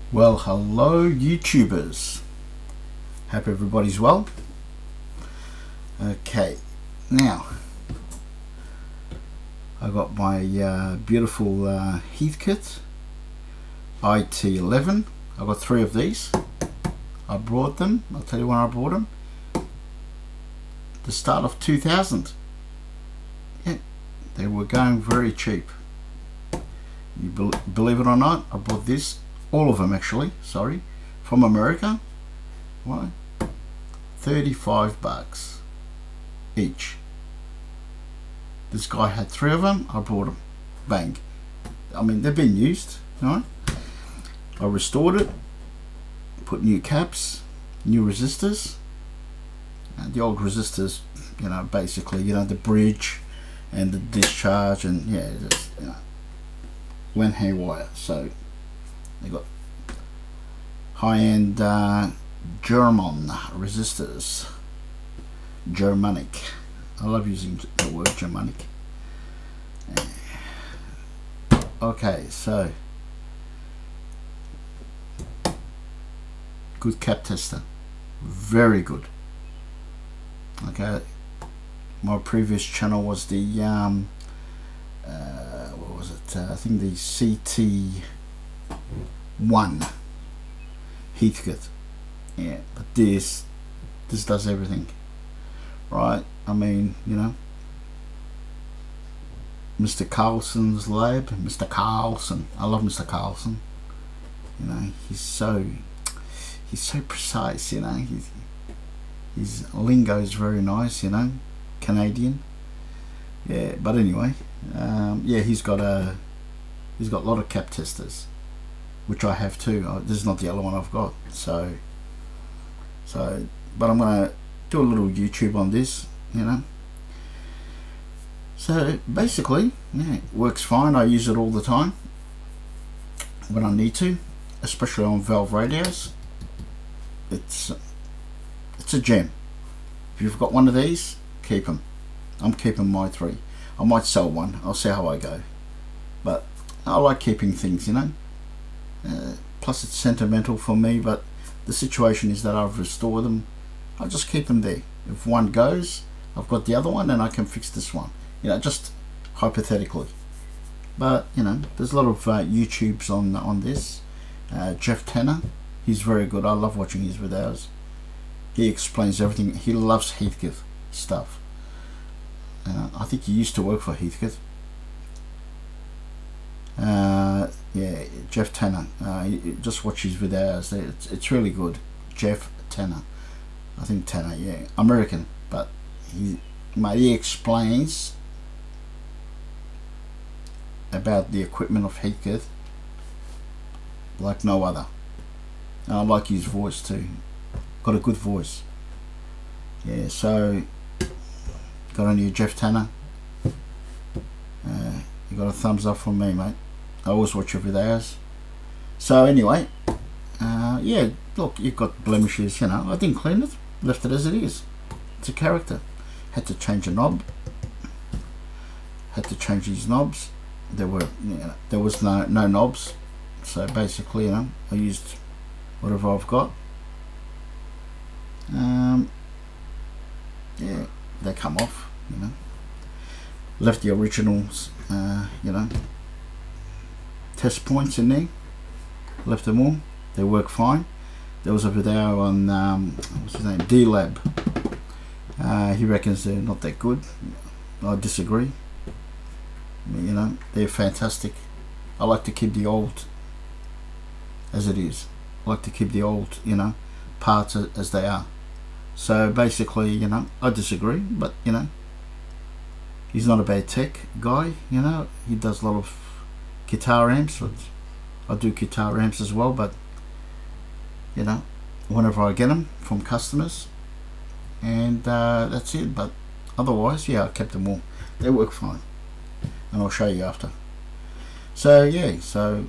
Well, hello YouTubers. Hope everybody's well. Okay, now I got my beautiful Heathkit IT-11. I got 3 of these. I brought them. I'll tell you when I bought them. The start of 2000. Yeah, they were going very cheap. You believe it or not, I bought this. All of them actually, sorry, from America. Why? 35 bucks each. This guy had 3 of them. I bought them. Bang. I mean, they've been used, right? I restored it, put new caps, new resistors, the old resistors, you know, basically, you know, the bridge and the discharge, and yeah, just, you know, went haywire. So they got high-end German resistors. Germanic. I love using the word Germanic. Okay, so good cap tester, very good. Okay, my previous channel was the what was it? I think the CT1 Heathkit. Yeah, but this does everything, right? I mean, you know, Mr. Carlson's lab, Mr. Carlson. I love Mr. Carlson. You know, he's so precise. You know, his lingo is very nice. You know, Canadian. Yeah, but anyway, yeah, he's got a lot of cap testers, which I have too. This is not the other one I've got. So, but I'm gonna do a little YouTube on this. You know. So basically, yeah, it works fine. I use it all the time when I need to, especially on valve radios. It's a gem. If you've got one of these, keep them. I'm keeping my 3. I might sell one. I'll see how I go. But I like keeping things, you know. Plus it's sentimental for me, but the situation is that I've restored them. I just keep them there. If one goes, I've got the other one and I can fix this one. You know, just hypothetically. But you know, there's a lot of YouTubes on this. Jeff Tanner, he's very good. I love watching his videos. He explains everything. He loves Heathkit stuff. I think he used to work for Heathkit. Yeah, Jeff Tanner. Just watch his videos. It's really good. Jeff Tanner. I think Tanner. Yeah, American, but he explains about the equipment of Heathkit like no other. And I like his voice too. Got a good voice. Yeah, so got on you, Jeff Tanner. You got a thumbs up from me, mate. I always watch your videos. So anyway, yeah, look, you've got blemishes, you know. I didn't clean it, left it as it is. It's a character. Had to change a knob. Had to change these knobs. There were, you know, there was no knobs. So basically, you know, I used whatever I've got. Yeah, they come off, you know. Left the originals, you know, test points in there. Left them all. They work fine. There was a video on what's his name, D-Lab. He reckons they're not that good. I disagree. You know, they're fantastic. I like to keep the old as it is. I like to keep the old, you know, parts as they are. So basically, you know, I disagree, but you know, he's not a bad tech guy. You know, he does a lot of guitar amps. I do guitar amps as well, but you know, whenever I get them from customers, and that's it. But otherwise, yeah, I kept them all. They work fine, and I'll show you after. So yeah, so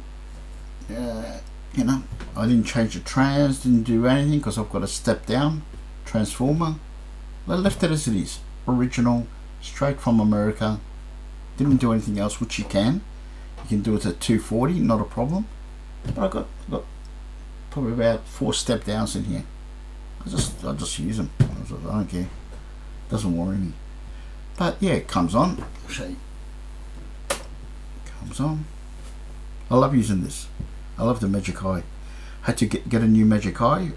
you know, I didn't change the trans, didn't do anything because I've got a step down transformer. I left it as it is, original, straight from America. Didn't do anything else, which you can do it at 240, not a problem. But I got probably about 4 step downs in here. I just use them. I don't care. Doesn't worry me. But yeah, it comes on. I'll show you. Comes on. I love using this. I love the Magic Eye. Had to get a new Magic Eye.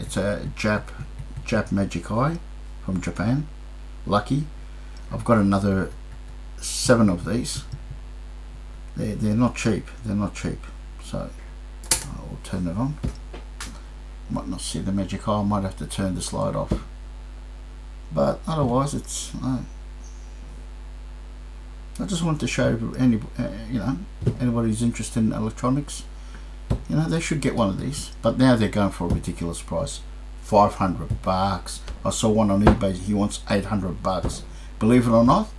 It's a Jap Magic Eye from Japan. Lucky. I've got another 7 of these. They're not cheap. They're not cheap. So I'll turn it on. Might not see the Magic Eye. I might have to turn the slide off. But otherwise, it's. I just want to show any, you know, anybody who's interested in electronics, you know, they should get one of these. But now they're going for a ridiculous price, $500. I saw one on eBay. He wants $800. Believe it or not,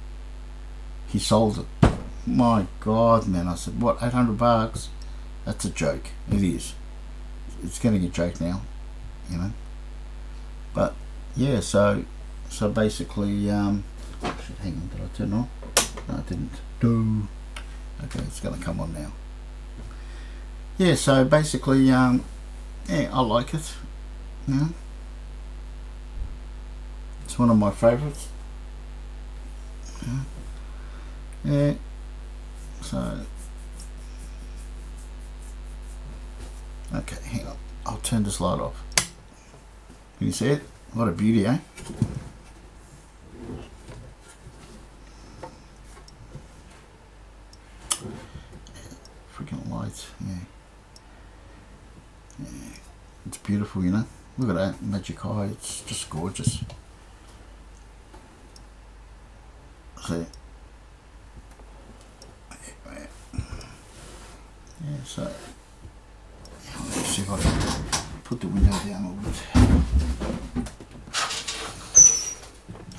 he sold it. My God, man! I said, what, $800? That's a joke. It is. It's getting a joke now, you know. But yeah, so basically, hang on, did I turn on? No, I didn't. No. Okay, it's going to come on now. Yeah, so basically, yeah, I like it. Yeah, it's one of my favourites. Yeah. So, okay, hang on. I'll turn this light off. Can you see it? What a beauty, eh? Freaking light, yeah. It's beautiful, you know. Look at that Magic Eye. It's just gorgeous. See. Yeah, so let's see if I can put the window down a little bit.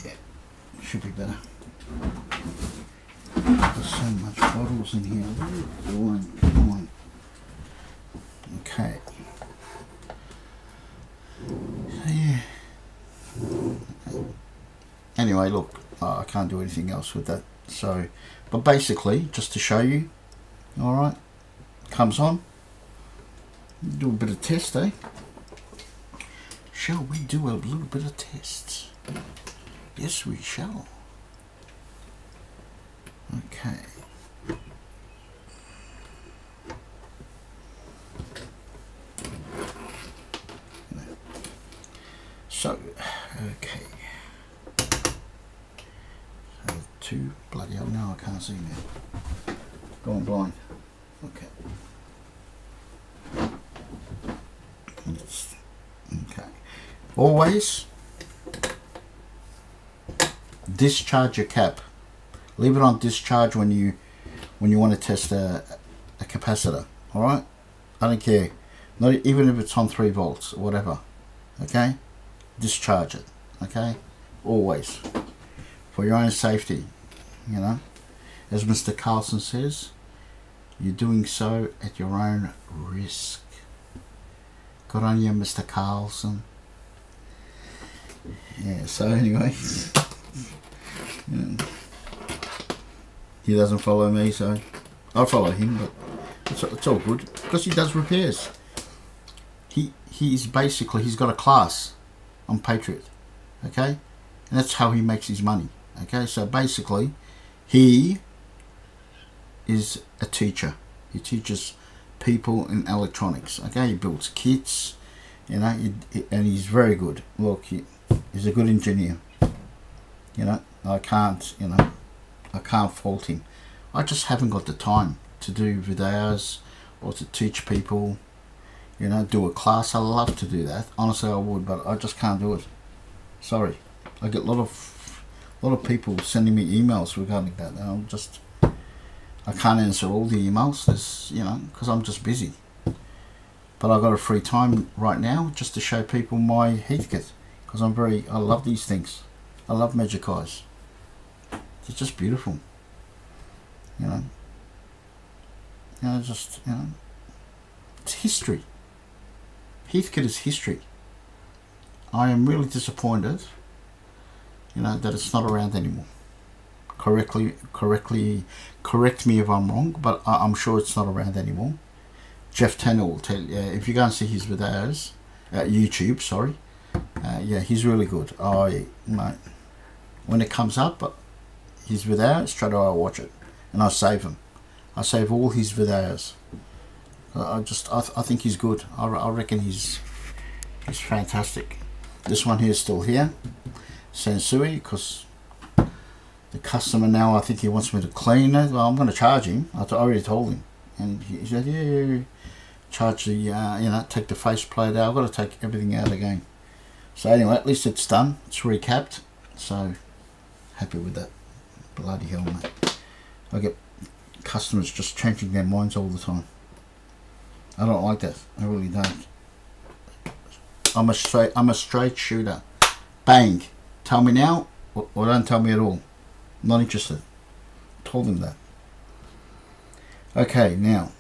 Yeah, should be better. There's so much bottles in here. Come on. Okay. So yeah. Anyway, look, I can't do anything else with that. So, but basically, just to show you, all right, comes on. Do a bit of test, eh? Shall we do a little bit of tests? Yes, we shall. Okay. So, okay. So 2, bloody hell, now I can't see now. Going blind. Okay. Okay. Always discharge your cap. Leave it on discharge when you want to test a capacitor. All right. I don't care. Not even if it's on 3 volts or whatever. Okay. Discharge it. Okay. Always for your own safety. You know, as Mr. Carlson says, you're doing so at your own risk. Good on you, Mr. Carlson. Yeah, so anyway, yeah. He doesn't follow me, so I follow him, but it's all good because he does repairs. He's basically, he's got a class on Patriot, okay, and that's how he makes his money. Okay, so basically he is a teacher. He teaches people in electronics. Okay, he builds kits, you know, and he's very good. Look, he's a good engineer. You know, I can't fault him. I just haven't got the time to do videos or to teach people, you know, do a class. I love to do that. Honestly, I would, but I just can't do it. Sorry. I get a lot of people sending me emails regarding that, and I can't answer all the emails. There's, you know, because I'm just busy. But I've got a free time right now just to show people my Heathkit, because I love these things. I love Magic Eyes. It's just beautiful. You know, just, you know, it's history. Heathkit is history. I am really disappointed, you know, that it's not around anymore. Correct me if I'm wrong, but I'm sure it's not around anymore. Jeff Tanner will tell you, if you go and see his videos at YouTube, sorry, yeah, he's really good. Mate, when it comes up, his videos, straight away I watch it, and I save them. I save all his videos. I think he's good. I reckon he's fantastic. This one here is still here, Sensui, because the customer now, I think he wants me to clean it. Well, I'm going to charge him. I already told him, and he said, yeah, charge the, you know, take the faceplate out. I've got to take everything out again. So anyway, at least it's done. It's recapped. So happy with that. Bloody hell, mate. I get customers just changing their minds all the time. I don't like that. I really don't. I'm a straight shooter. Bang. Tell me now, or don't tell me at all. Not interested. Told them that. Okay, now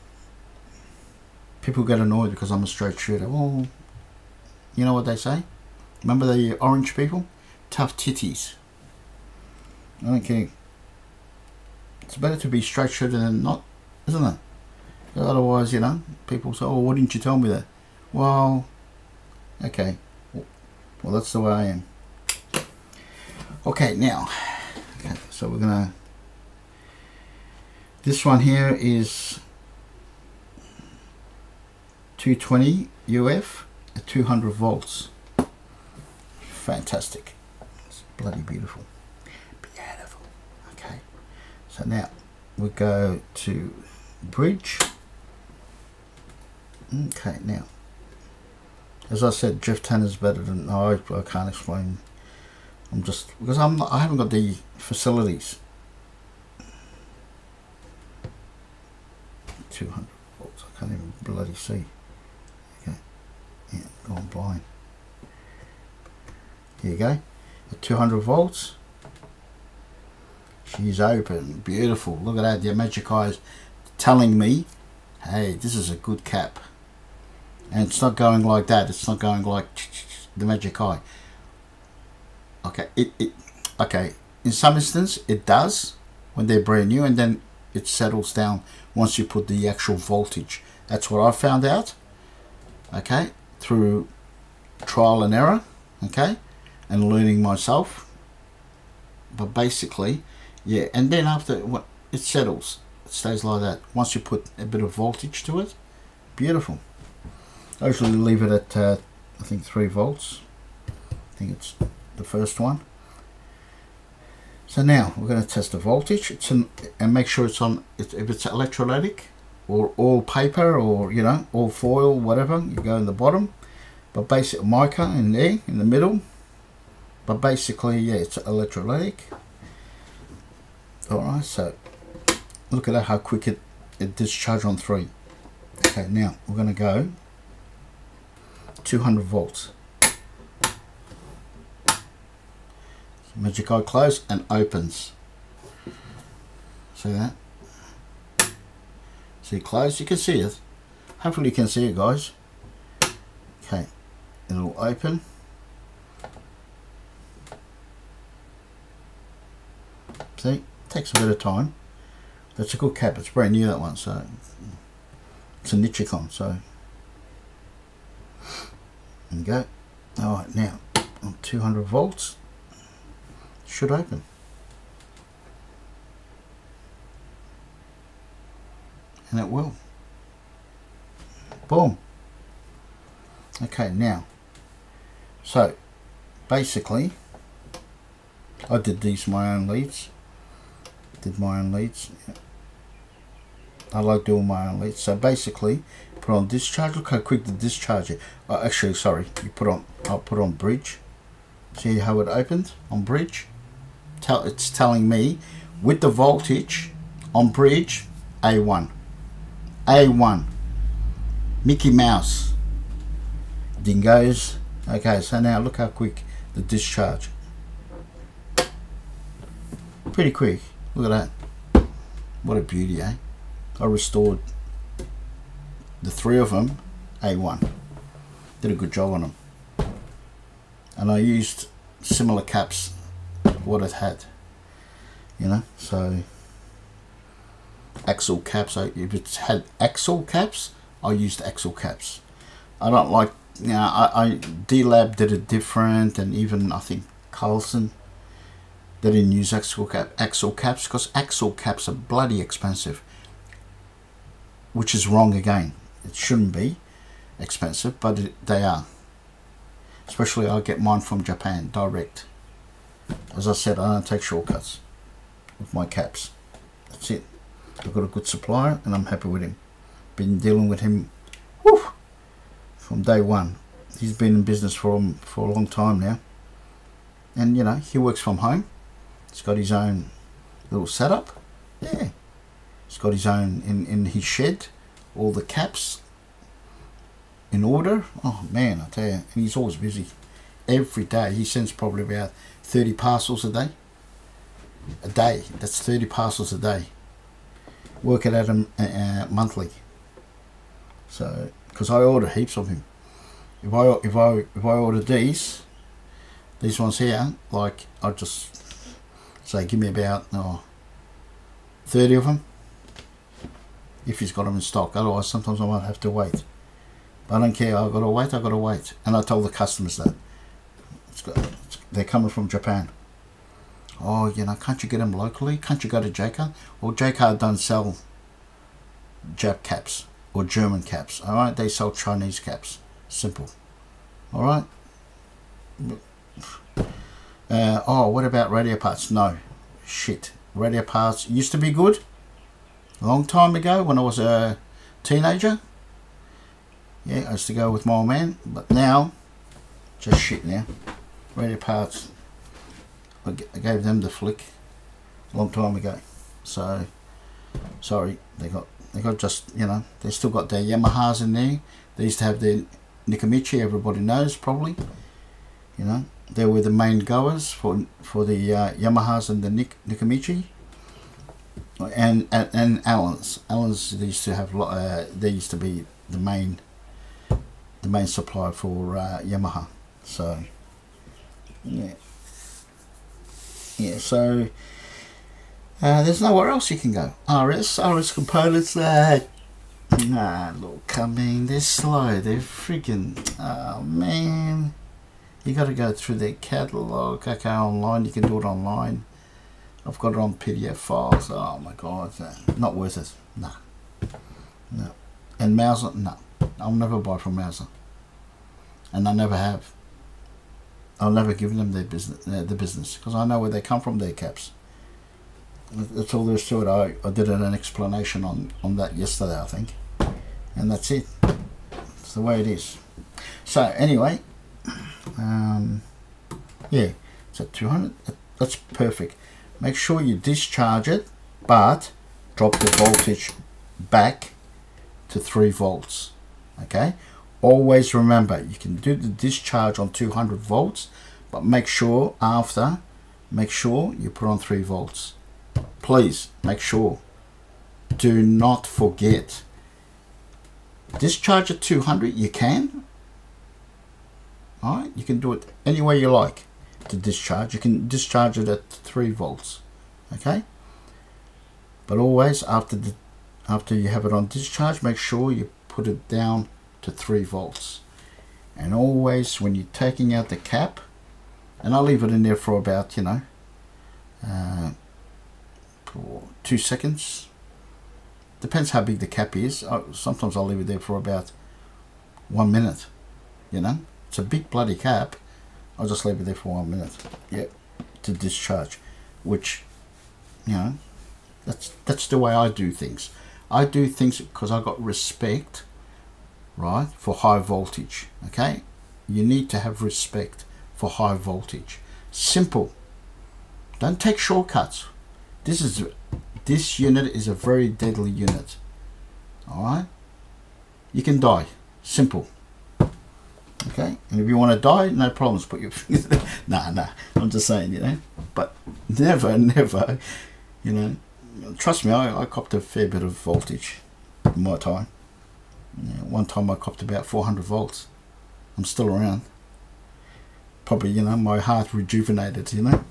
people get annoyed because I'm a straight shooter. Well, you know what they say? Remember the orange people? Tough titties. I don't care. It's better to be straight shooter than not, isn't it? Otherwise, you know, people say, oh, why didn't you tell me that? Well, okay. Well, that's the way I am. Okay, now, okay, so we're gonna, this one here is 220 UF at 200 volts. Fantastic. It's bloody beautiful. Beautiful. Okay, so now we go to bridge. Okay, now, as I said, Jeff Tanner's better than I can't explain. I'm just because I haven't got the facilities. 200 volts. I can't even bloody see. Okay, yeah, going blind. Here you go. At 200 volts. She's open. Beautiful. Look at that. The magic eyes telling me, hey, this is a good cap. And it's not going like that. It's not going like the magic eye. Okay, okay. In some instances, it does when they're brand new, and then it settles down once you put the actual voltage. That's what I found out. Okay, through trial and error. Okay, and learning myself. But basically, yeah. And then after what it settles, it stays like that. Once you put a bit of voltage to it, beautiful. I usually leave it at I think 3 volts. I think it's the first one. So now we're going to test the voltage. It's and make sure it's on. If it's electrolytic or all paper, or you know, all foil, whatever, you go in the bottom. But basic mica in there in the middle. But basically, yeah, it's electrolytic. All right, so look at that, how quick it discharged on 3. Okay, now we're going to go 200 volts. Magic eye close and opens. See that? See close? You can see it. Hopefully you can see it, guys. Okay, it'll open. See, takes a bit of time. That's a good cap. It's brand new, that one, so it's a Nichicon. So there you go. All right, now on 200 volts. Should open. And it will. Boom. Okay, now, so basically I did these my own leads. Did my own leads. Yeah. I like doing my own leads. So basically put on discharge. Look how quick the discharge is. Actually, sorry, I'll put on bridge. See how it opened on bridge? It's telling me with the voltage on bridge, A1. A1. Mickey Mouse. Dingoes. Okay, so now look how quick the discharge. Pretty quick. Look at that. What a beauty, eh? I restored the 3 of them, A1. Did a good job on them. And I used similar caps what it had, you know, so axle caps. If it's had axle caps, I used axle caps. I don't like, you know, D-Lab did it different, and even I think Carlson, they didn't use axle caps because axle caps are bloody expensive, which is wrong again. It shouldn't be expensive, but they are. Especially I get mine from Japan direct. As I said, I don't take shortcuts with my caps. That's it. I've got a good supplier and I'm happy with him. Been dealing with him, whew, from day one. He's been in business for a long time now, and you know, he works from home. He's got his own little setup. Yeah, he's got his own in his shed, all the caps in order. Oh man, I tell you, and he's always busy. Every day he sends probably about 30 parcels a day. That's 30 parcels a day. Work it at him monthly. So, because I order heaps of him. If I order these ones here, like I just say, give me about 30 of them. If he's got them in stock. Otherwise, sometimes I might have to wait. But I don't care. I've got to wait. I've got to wait. And I tell the customers that they're coming from Japan. Oh, you know, can't you get them locally? Can't you go to JCar? Well, JCar don't sell Jap caps or German caps. All right, they sell Chinese caps. Simple. All right. Oh, what about radio parts? No, shit. Radio parts used to be good a long time ago when I was a teenager. Yeah, I used to go with my old man, but now just shit now. Radio parts, I gave them the flick a long time ago. So sorry, they got just, you know, they still got their Yamahas in there. They used to have their Nikamichi, everybody knows probably. You know, they were the main goers for the Yamahas and the Nikamichi. And Allens. Allens, they used to have they used to be the main supplier for Yamaha. So yeah, so there's nowhere else you can go. RS components, nah, look, coming, they're slow, they're freaking, oh man, you got to go through their catalog. Okay, online, you can do it online. I've got it on PDF files. Oh my god, not worth it. No. And Mauser, no, I'll never buy from Mauser, and I never have. I'll never give them their business, the business, because I know where they come from, their caps. That's all there is to it. I did an explanation on that yesterday, I think, and that's it. It's the way it is. So anyway, yeah, so 200, that's perfect. Make sure you discharge it, but drop the voltage back to 3 volts. Okay, always remember, you can do the discharge on 200 volts, but make sure you put on 3 volts. Please make sure. Do not forget. Discharge at 200, you can. Alright, you can do it any way you like to discharge. You can discharge it at 3 volts. Okay? But always after you have it on discharge, make sure you put it down to 3 volts. And always when you're taking out the cap, and I'll leave it in there for about, you know, for 2 seconds. Depends how big the cap is. Sometimes I'll leave it there for about 1 minute. You know, it's a big bloody cap. I'll just leave it there for 1 minute. Yep, to discharge. Which, you know, that's the way I do things. I do things because I got respect, right, for high voltage. Okay, you need to have respect for high voltage. Simple. Don't take shortcuts. This unit is a very deadly unit. All right, you can die. Simple. Okay, and if you want to die, no problems. Put your fingers there. Nah. I'm just saying, you know. But never, you know. Trust me, I copped a fair bit of voltage in my time. Yeah, one time I copped about 400 volts. I'm still around. Probably, you know, my heart rejuvenated, you know.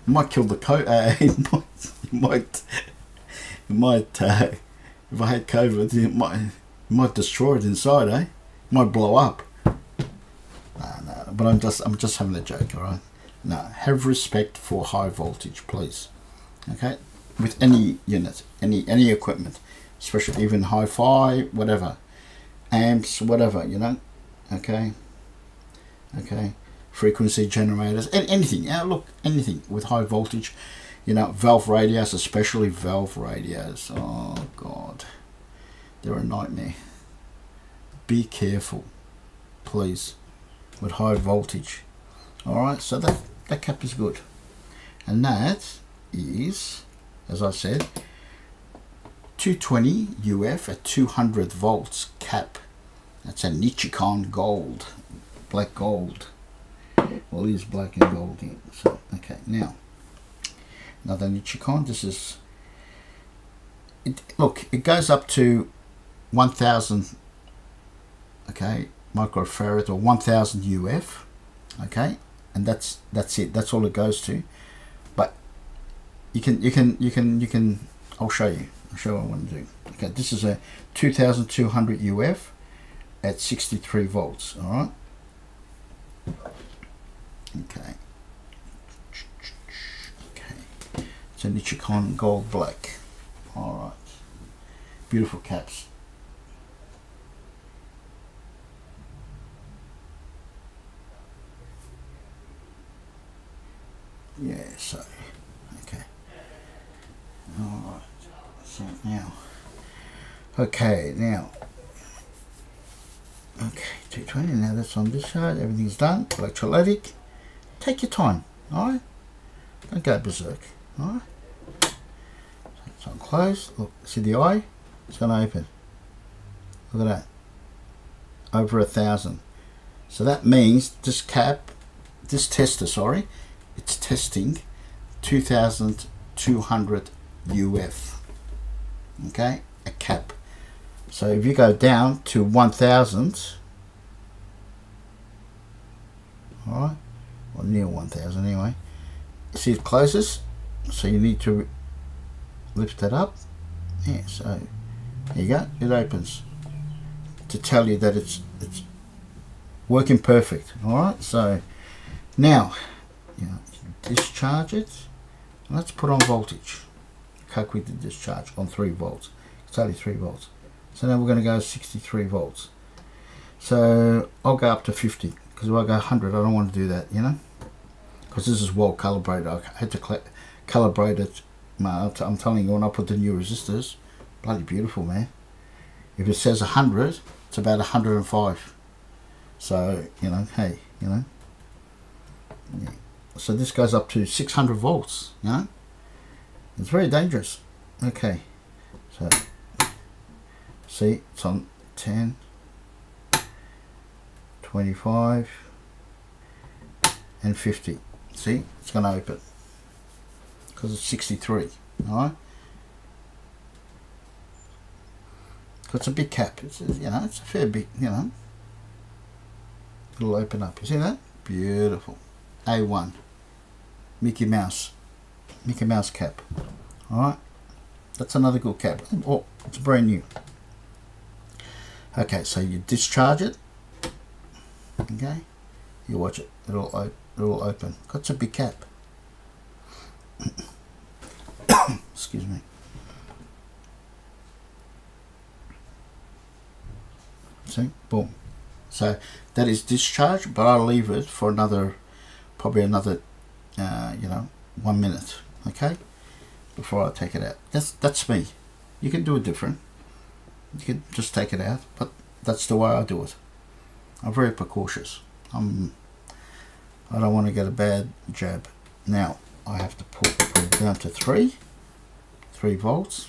It might kill the coat. It might if I had COVID, it might destroy it inside, eh? It might blow up. No, but I'm just having a joke, all right? No, have respect for high voltage, please. Okay, with any unit, any equipment, especially even hi-fi, whatever, amps, whatever, you know. Okay, frequency generators, anything. Yeah, look, anything with high voltage, you know, valve radios, especially valve radios. Oh God, they're a nightmare. Be careful, please, with high voltage. All right, so that cap is good, and that is, as I said, 220 UF at 200 volts cap. That's a Nichicon gold, black gold. Well, it is black and gold here. So okay, now another Nichicon. This is it. Look, it goes up to 1000. Okay, microfarad or 1000 UF. Okay, and that's it. That's all it goes to. But you can. I'll show you. I'll show you what I want to do. Okay, this is a 2200 UF at 63 volts. All right. Okay. It's a Nichicon gold black. All right. Beautiful caps. Yeah, so, okay. Alright, so now, okay, 220, now that's on this side, everything's done, electrolytic. Take your time, alright? Don't go berserk, alright? So it's on close, look, see the eye? It's going to open. Look at that. Over 1000. So that means this cap, this tester, sorry, it's testing 2200 UF. Okay, a cap. So if you go down to 1000, all right, or near 1000 anyway, see it closes, so you need to lift that up. Yeah, so there you go, it opens to tell you that it's working perfect. All right, so now, you know, discharge it. Let's put on voltage. How quick to discharge on 3 volts. It's only 3 volts. So now we're going to go 63 volts. So I'll go up to 50, because if I go 100, I don't want to do that, you know, because this is well calibrated. I had to calibrate it. I'm telling you, when I put the new resistors, bloody beautiful, man. If it says 100, it's about 105. So, you know, hey, you know. Yeah. So this goes up to 600 volts, you know. It's very dangerous. Okay, so see, it's on 10, 25 and 50. See, it's going to open because it's 63. All right, it's a big cap. It's, you know, it's a fair bit, you know. It'll open up. You see that? Beautiful. A1 Mickey Mouse cap. All right, that's another good cap. Oh, it's brand new. Okay, so you discharge it. Okay, you watch it. It'll open. It's a big cap. Excuse me. See, boom. So that is discharged, but I'll leave it for probably another, you know, 1 minute. Okay, before I take it out. That's me. You can do it different. You can just take it out, but that's the way I do it. I'm very precautious. I don't want to get a bad jab. Now I have to put it down to 3 volts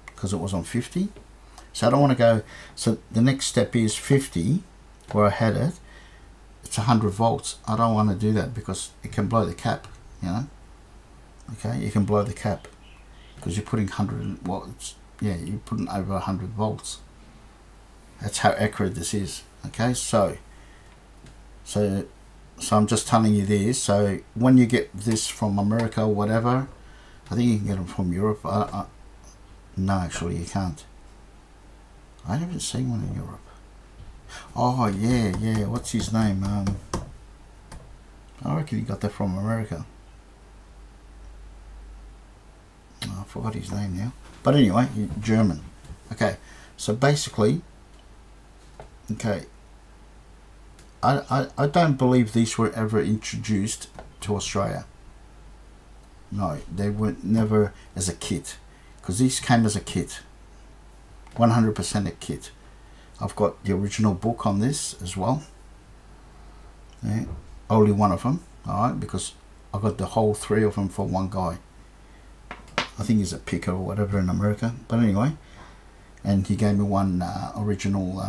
because it was on 50. So I don't want to go. So the next step is 50, where I had it. It's 100 volts. I don't want to do that because it can blow the cap. You know. Okay, you can blow the cap because you're putting 100 volts. Yeah, you're putting over 100 volts. That's how accurate this is. Okay, so I'm just telling you this. So when you get this from America or whatever, I think you can get them from Europe. No, actually you can't. I haven't seen one in Europe. Oh yeah, what's his name? I reckon he got that from America. Oh, I forgot his name now. But anyway, German. Okay, so basically, okay, I don't believe these were ever introduced to Australia. No, they were never as a kit, because these came as a kit, 100% a kit. I've got the original book on this as well. Yeah, only one of them, alright, because I got the whole 3 of them for one guy. I think he's a picker or whatever in America, but anyway, and he gave me one original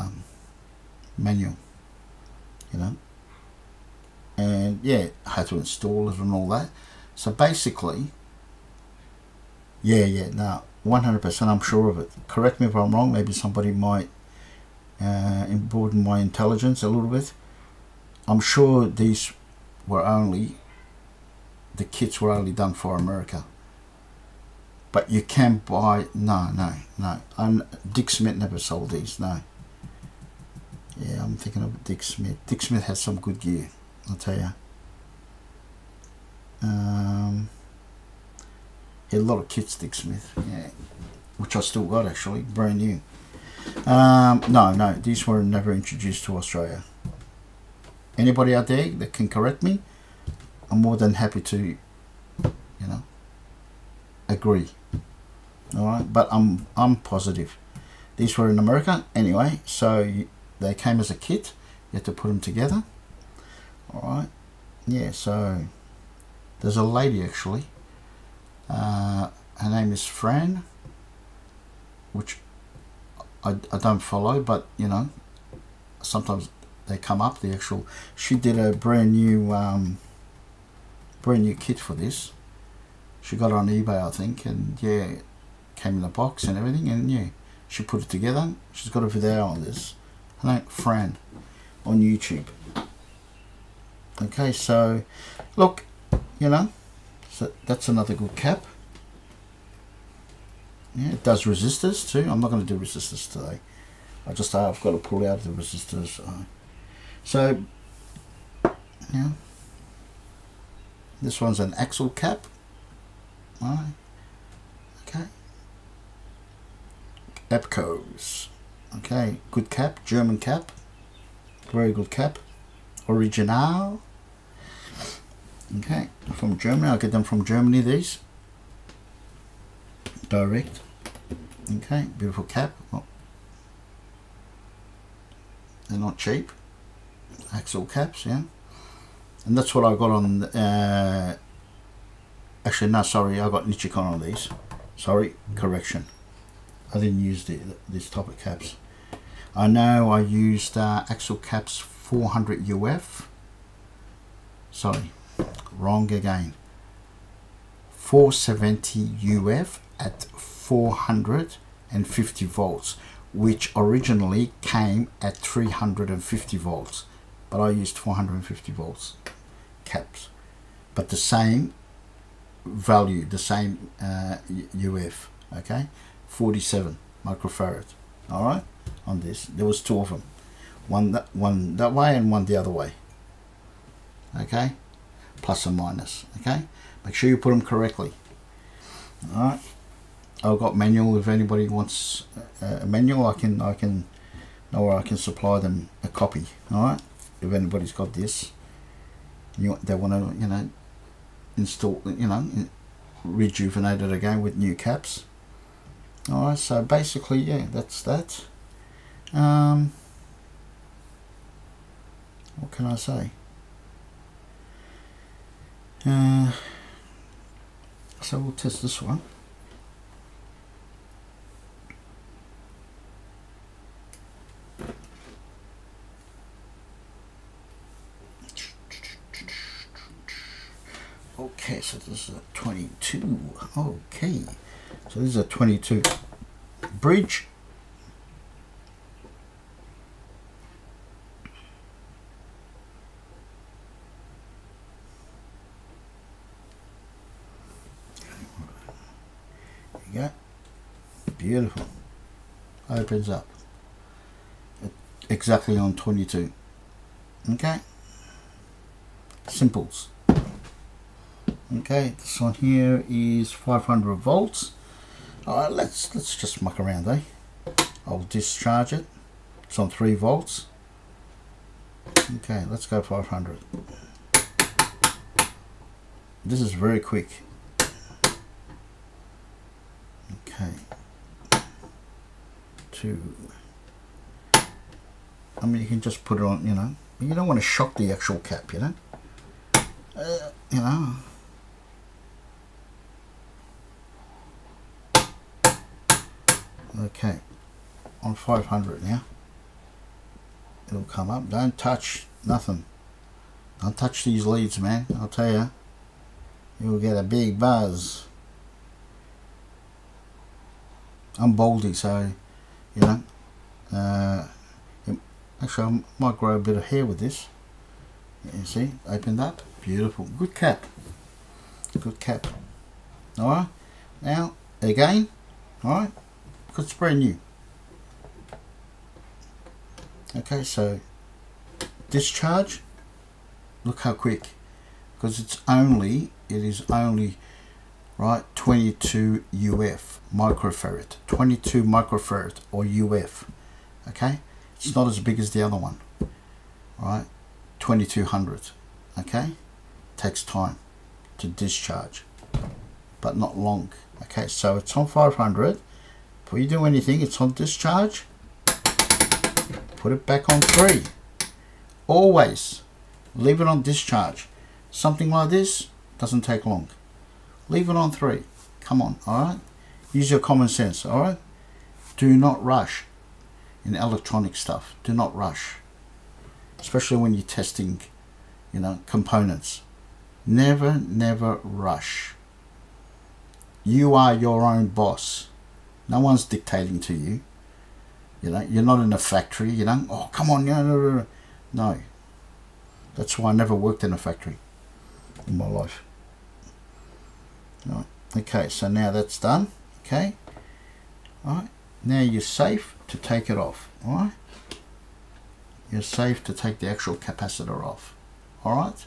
manual, you know, and yeah, I had to install it and all that. So basically, yeah, no, 100% I'm sure of it. Correct me if I'm wrong, maybe somebody might broaden my intelligence a little bit. I'm sure these were only, the kits were only done for America. But you can buy, no. Dick Smith never sold these, no. Yeah, I'm thinking of Dick Smith. Dick Smith has some good gear, I'll tell you. He had a lot of kits, Dick Smith, yeah, which I still got actually, brand new. No, these were never introduced to Australia. Anybody out there that can correct me, I'm more than happy to, you know, agree. Alright, but I'm positive. These were in America anyway, so they came as a kit. You had to put them together. Alright, yeah, so there's a lady actually. Her name is Fran, which I don't follow, but you know, sometimes they come up, the actual, she did a brand new kit for this. She got it on eBay, I think, and yeah, came in a box and everything, and yeah, she put it together. She's got a video on this. Her name Fran on YouTube. Okay, so look, you know, so that's another good cap. Yeah, it does resistors too. I'm not going to do resistors today. I've got to pull out the resistors. So yeah, this one's an axle cap. Alright, okay. Epcos. Okay, good cap, German cap. Very good cap. Original. Okay, from Germany. I'll get them from Germany, these. Direct. Okay, beautiful cap. Oh. They're not cheap. Axle caps, yeah. And that's what I got on, actually no, sorry, I got Nichicon on these. Sorry, correction. I didn't use this type of caps. I know I used axle caps 400 UF. Sorry, wrong again. 470 UF at 450 volts, which originally came at 350 volts, but I used 450 volts caps, but the same value, the same UF. Okay, 47 microfarad. All right, on this there was 2 of them, one that way and one the other way. Okay, plus and minus. Okay, make sure you put them correctly. All right, I've got manual. If anybody wants a manual, I can know where I can supply them a copy. All right, if anybody's got this, they want to, you know, install, you know, rejuvenate it again with new caps. All right, so basically, yeah, that's that. What can I say? So we'll test this one. Okay, so this is a 22. Okay, so this is a 22 bridge. There you go. beautiful. Opens up exactly on 22. Okay, simples. Okay, this one here is 500 volts. Alright, let's just muck around, eh? I'll discharge it. It's on 3 volts. Okay, let's go 500. This is very quick. Okay. 2. I mean, you can just put it on, you know. You don't want to shock the actual cap, you know. You know. Okay, on 500 now. It'll come up. Don't touch nothing. Don't touch these leads, man. I'll tell you, you'll get a big buzz. I'm baldy, so you know. Actually, I might grow a bit of hair with this. You see, opened up, beautiful, good cap, good cap. All right, now again, all right, because it's brand new. Okay, so discharge. Look how quick, because it is only right 22 UF microfarad, 22 microfarad or UF. Okay, it's not as big as the other one, right? 2200. Okay, takes time to discharge, but not long. Okay, so it's on 500. Before you do anything, it's on discharge. Put it back on 3. Always leave it on discharge. Something like this doesn't take long. Leave it on 3. Come on, alright? Use your common sense, alright? Do not rush in electronic stuff. Do not rush. Especially when you're testing, you know, components. Never rush. You are your own boss. No one's dictating to you. You know, you're not in a factory, you know. Oh, come on, no. That's why I never worked in a factory in my life. All right. Okay, so now that's done. Okay. All right. Now you're safe to take it off. All right. You're safe to take the actual capacitor off. All right.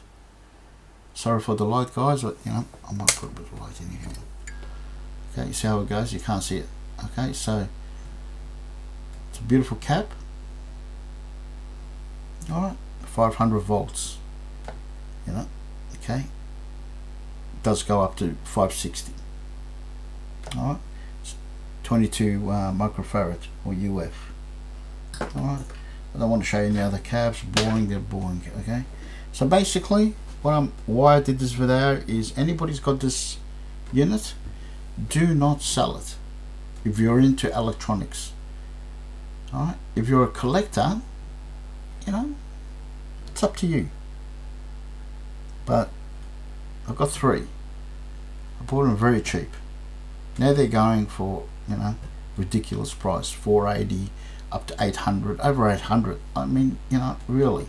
Sorry for the light, guys, but you know, I might put a bit of light in here. Okay, you see how it goes? You can't see it. Okay, so it's a beautiful cap. All right, 500 volts. You know, okay. It does go up to 560. All right, it's 22 microfarad or UF. All right, I don't want to show you any other cabs. Boring, they're boring. Okay, so basically, why I did this video is anybody's got this unit, do not sell it if you're into electronics. All right, if you're a collector, you know, it's up to you. But I've got 3. I bought them very cheap. Now they're going for, you know, ridiculous price, 480 up to 800, over 800. I mean, you know, really.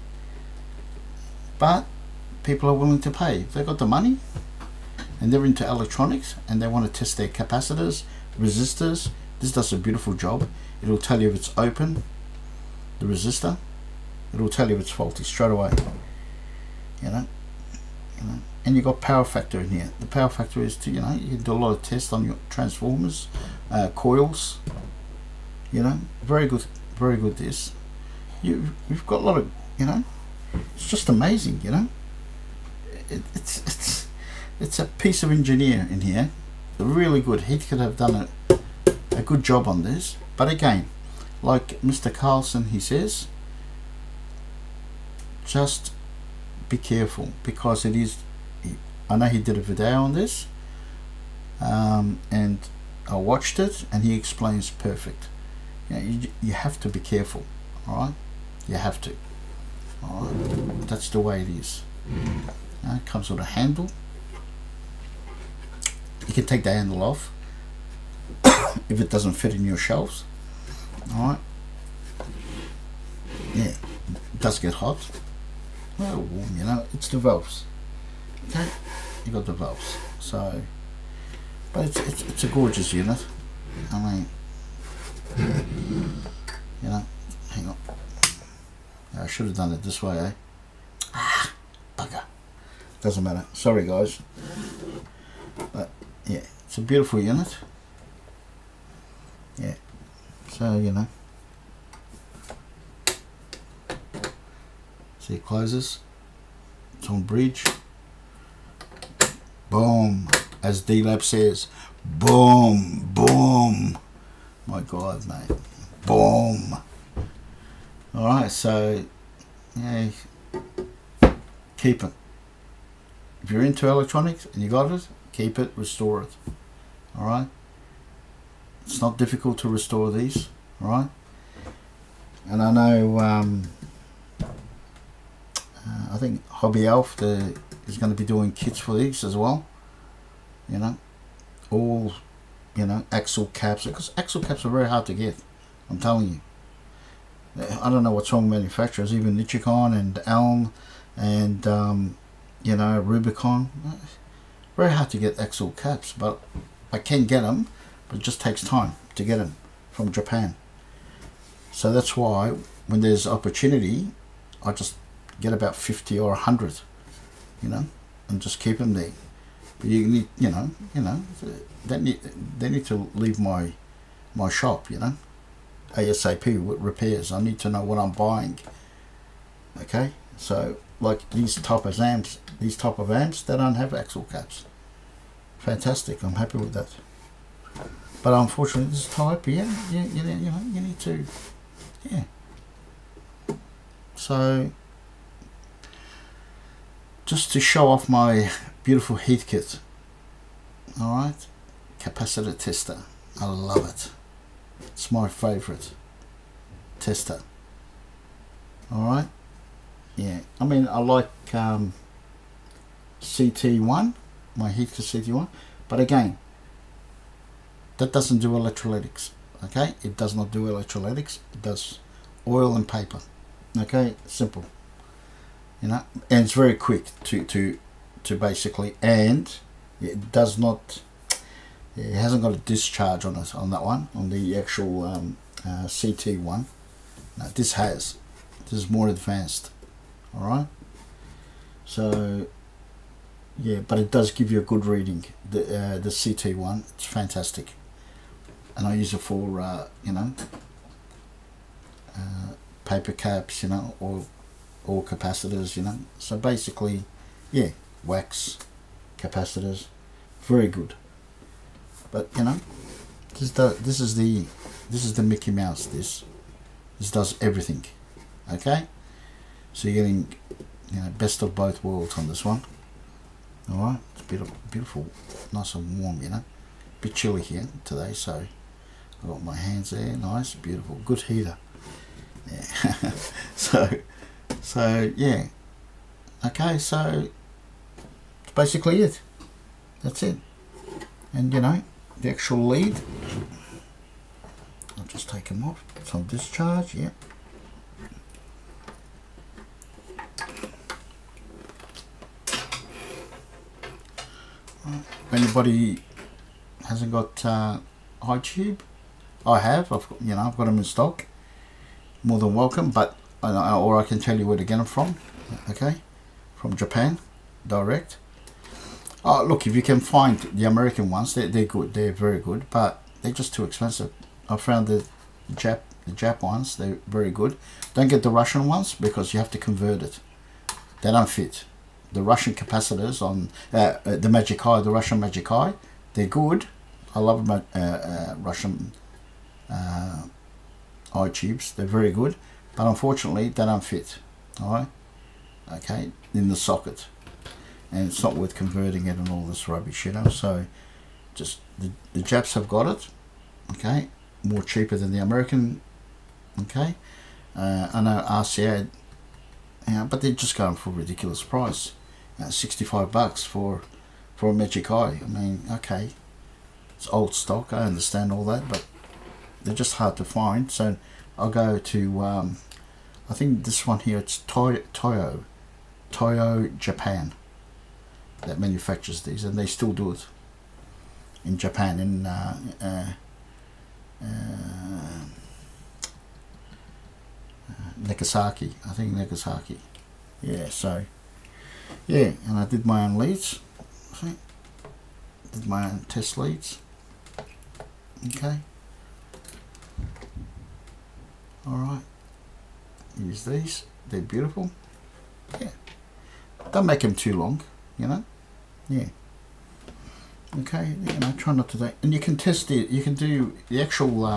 But people are willing to pay. If they've got the money and they're into electronics and they want to test their capacitors, resistors, this does a beautiful job. It'll tell you if it's open, the resistor. It'll tell you if it's faulty straight away. You know, and you've got power factor in here. The power factor is to, you know, you can do a lot of tests on your transformers, coils. You know, very good this. You've got a lot of, you know, it's just amazing, you know. It's a piece of engineer in here. Really good. Heathkit have done a good job on this. But again, like Mr. Carlson, he says, just be careful, because it is, I know he did a video on this, and I watched it and he explains perfect. You know, you have to be careful. All right, you have to. All right, that's the way it is. It comes with a handle. You can take the handle off if it doesn't fit in your shelves. All right. Yeah, it does get hot. Well, warm, you know. It's the valves. Okay, you got the valves. So, but it's a gorgeous unit. I mean, You know, hang on. I should have done it this way, eh? Bugger. Doesn't matter. Sorry, guys. But yeah, it's a beautiful unit. Yeah. So, you know. See, it closes. It's on bridge. Boom. As D-Lab says, boom, boom. My God, mate. Boom. Alright, so, yeah, keep it. If you're into electronics and you got it, keep it, restore it. Alright? It's not difficult to restore these. Alright? And I know, I think Hobby Elf is going to be doing kits for these as well. You know? All, you know, axle caps. Because axle caps are very hard to get. I'm telling you. I don't know what's wrong with manufacturers, even Nichicon and Elm and you know, Rubicon. Very hard to get axle caps, but I can get them, but it just takes time to get them from Japan. So that's why when there's opportunity, I just get about 50 or 100, you know, and just keep them there. But you need, you know, they need to leave my shop, you know. ASAP with repairs. I need to know what I'm buying. Okay, so like these type of amps, they don't have axle caps. Fantastic. I'm happy with that. But unfortunately, this type, yeah, you know, you need to, yeah. So just to show off my beautiful Heathkit. All right, capacitor tester. I love it. It's my favorite tester. Alright, yeah, I mean, I like CT1, my Heathkit CT1, but again, that doesn't do electrolytics. Okay, it does not do electrolytics. It does oil and paper. Okay, simple. You know, and it's very quick to basically, and it does not. It hasn't got a discharge on it, on that one, on the actual CT1. No, this has. This is more advanced. Alright? So, yeah, but it does give you a good reading. The CT1, it's fantastic. And I use it for, you know, paper caps, you know, or capacitors, you know. So basically, yeah, wax, capacitors, very good. But you know, this is the Mickey Mouse. This does everything. Okay, so you're getting, you know, best of both worlds on this one. All right, it's beautiful, beautiful, nice and warm. You know, bit chilly here today, so I got my hands there. Nice, beautiful, good heater. Yeah. so yeah. Okay, so that's basically it. That's it. And you know, the actual lead, I'll just take them off. It's on discharge, yeah. Right. If anybody hasn't got iTube, I have. I've got them in stock. More than welcome. But or I can tell you where to get them from. Okay, from Japan, direct. Oh, look, if you can find the American ones, they're good. They're very good, but they're just too expensive. I found the Jap ones, they're very good. Don't get the Russian ones because you have to convert it. They don't fit. The Russian capacitors on the Magic Eye, the Russian Magic Eye, they're good. I love Russian eye tubes. They're very good, but unfortunately they don't fit. All right, okay, in the socket. And it's not worth converting it and all this rubbish, you know. So just the Japs have got it, okay, more cheaper than the American, okay. I know RCA, but they're just going for a ridiculous price, $65 for a Magic Eye. I mean, okay, it's old stock, I understand all that, but they're just hard to find. So I'll go to I think this one here, it's Toyo Japan that manufactures these, and they still do it in Japan, Nagasaki, I think Nagasaki. Yeah, so yeah, and I did my own leads. See? Did my own test leads. Okay. Alright. Use these. They're beautiful. Yeah. Don't make them too long, you know. Yeah. Okay, you know, try not to take, and you can test it, you can do the actual,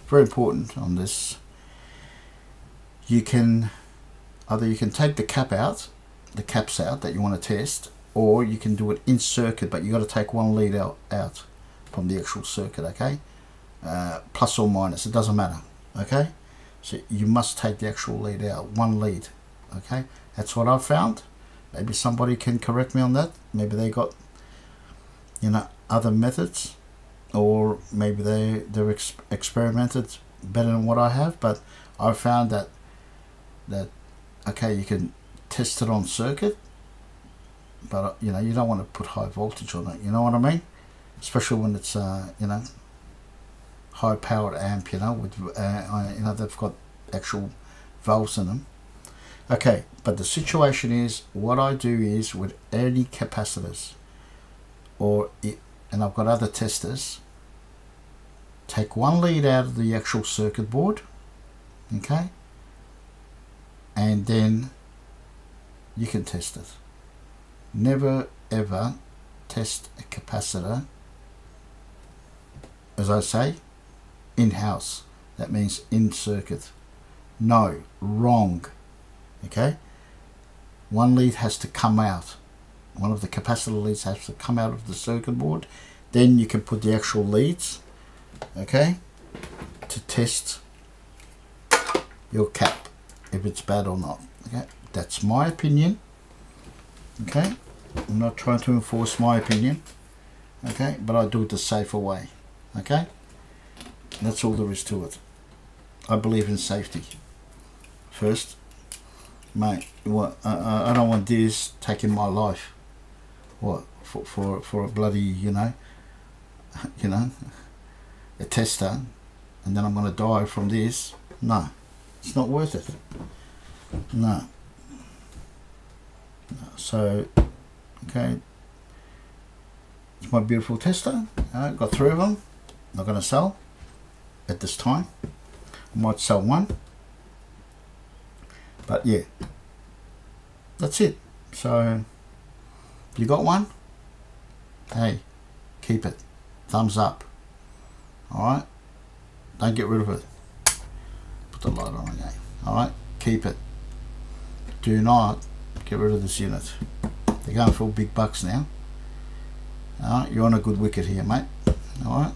very important on this, you can, either you can take the cap out, the caps out that you want to test, or you can do it in circuit, but you got to take one lead out from the actual circuit, okay, plus or minus, it doesn't matter, okay, so you must take the actual lead out, one lead, okay, that's what I've found. Maybe somebody can correct me on that, maybe they got, you know, other methods, or maybe they're experimented better than what I have, but I found that okay, you can test it on circuit, but you know, you don't want to put high voltage on it, you know what I mean, especially when it's you know, high powered amp, you know, with you know, they've got actual valves in them. Okay, but the situation is, what I do is with any capacitors, and I've got other testers, take one lead out of the actual circuit board, okay, and then you can test it. Never ever test a capacitor, as I say, in-house. That means in circuit. No, wrong. Okay, one lead has to come out. One of the capacitor leads has to come out of the circuit board. Then you can put the actual leads, okay, to test your cap, if it's bad or not. Okay, that's my opinion. Okay, I'm not trying to enforce my opinion. Okay, but I do it the safer way. Okay, that's all there is to it. I believe in safety first, mate. What I don't want this taking my life. What for a bloody, you know, a tester, and then I'm gonna die from this. No, it's not worth it. No. So okay, it's my beautiful tester. I've got 3 of them. I'm not gonna sell at this time. I might sell one, but yeah, that's it. So you got one? Hey, keep it. Thumbs up. Alright? Don't get rid of it. Put the light on again. Alright? Keep it. Do not get rid of this unit. They're going for big bucks now. Alright? You're on a good wicket here, mate. Alright?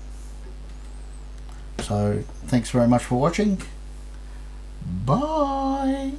So, thanks very much for watching. Bye!